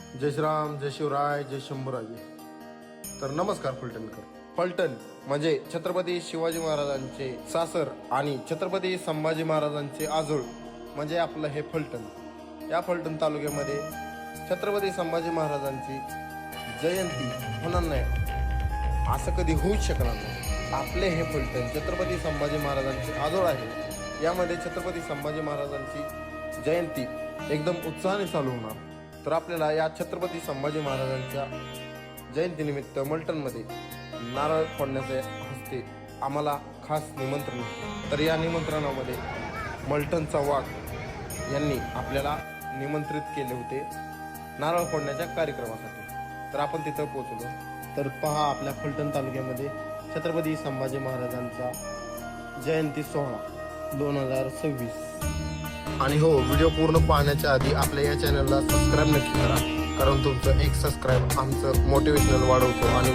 जय श्रीराम, जय शिवराय, जय शंभूराजे. तर नमस्कार फलटणकर. फलटण म्हणजे छत्रपती शिवाजी महाराजांचे सासर आणि छत्रपती संभाजी महाराजांचे आजोळ म्हणजे आपलं हे फलटण. या फलटण तालुक्यामध्ये छत्रपती संभाजी महाराजांची जयंती होणार नाही असं कधी होऊच शकणार नाही. आपले हे फलटण छत्रपती संभाजी महाराजांचे आजोळ आहे. यामध्ये छत्रपती संभाजी महाराजांची जयंती एकदम उत्साहाने चालू होणार. तर आपल्याला या छत्रपती संभाजी महाराजांच्या जयंतीनिमित्त मलटणमध्ये नारळ फोडण्याचे हस्ते आम्हाला खास निमंत्रण. तर या निमंत्रणामध्ये मलटणचा वाघ यांनी आपल्याला निमंत्रित केले होते नारळ फोडण्याच्या कार्यक्रमासाठी. तर आपण तिथं पोहोचलो. तर पहा आपल्या फलटण तालुक्यामध्ये छत्रपती संभाजी महाराजांचा जयंती सोहळा 2026. आणि हो, व्हिडिओ पूर्ण पाहण्याच्या आधी आपल्या या चॅनलला सबस्क्राईब नक्की करा, कारण तुमचं एक सबस्क्राईब आमचं मोटिवेशनल वाढवतो आणि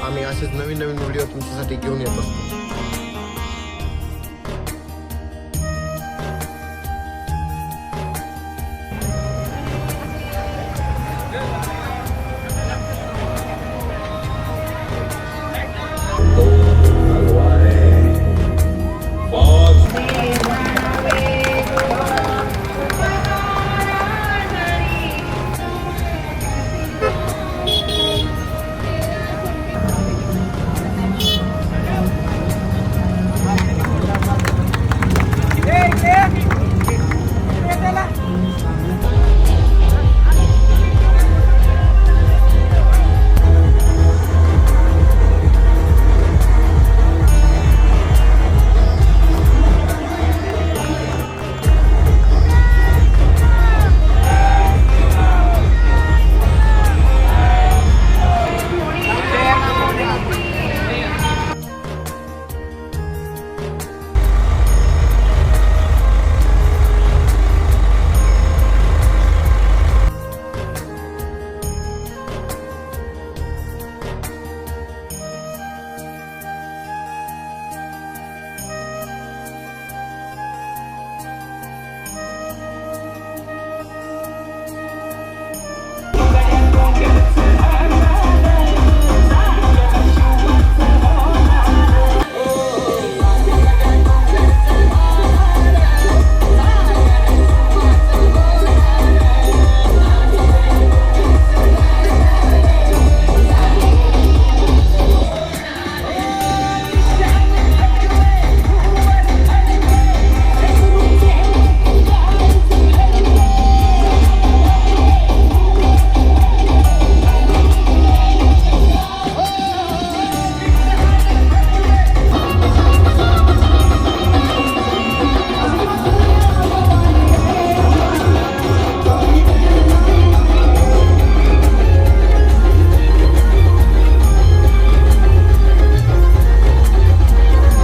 आम्ही असेच नवीन नवीन व्हिडिओ तुमच्यासाठी घेऊन येत असतो.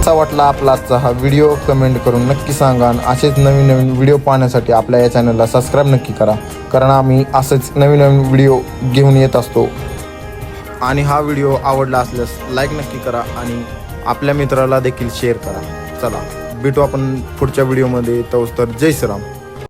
कसा वाटला आपला आजचा हा व्हिडिओ कमेंट करून नक्की सांगा. आणि असेच नवीन नवीन व्हिडिओ पाहण्यासाठी आपल्या या चॅनलला सबस्क्राईब नक्की करा, कारण आम्ही असेच नवीन नवीन व्हिडिओ घेऊन येत असतो. आणि हा व्हिडिओ आवडला असल्यास लाईक नक्की करा आणि आपल्या मित्राला देखील शेअर करा. चला भेटू आपण पुढच्या व्हिडिओमध्ये. तर जय श्रीराम.